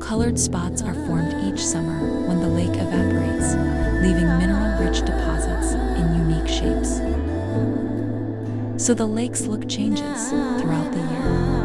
Colored spots are formed each summer when the lake evaporates, leaving mineral-rich deposits in unique shapes. So the lake's look changes throughout the year.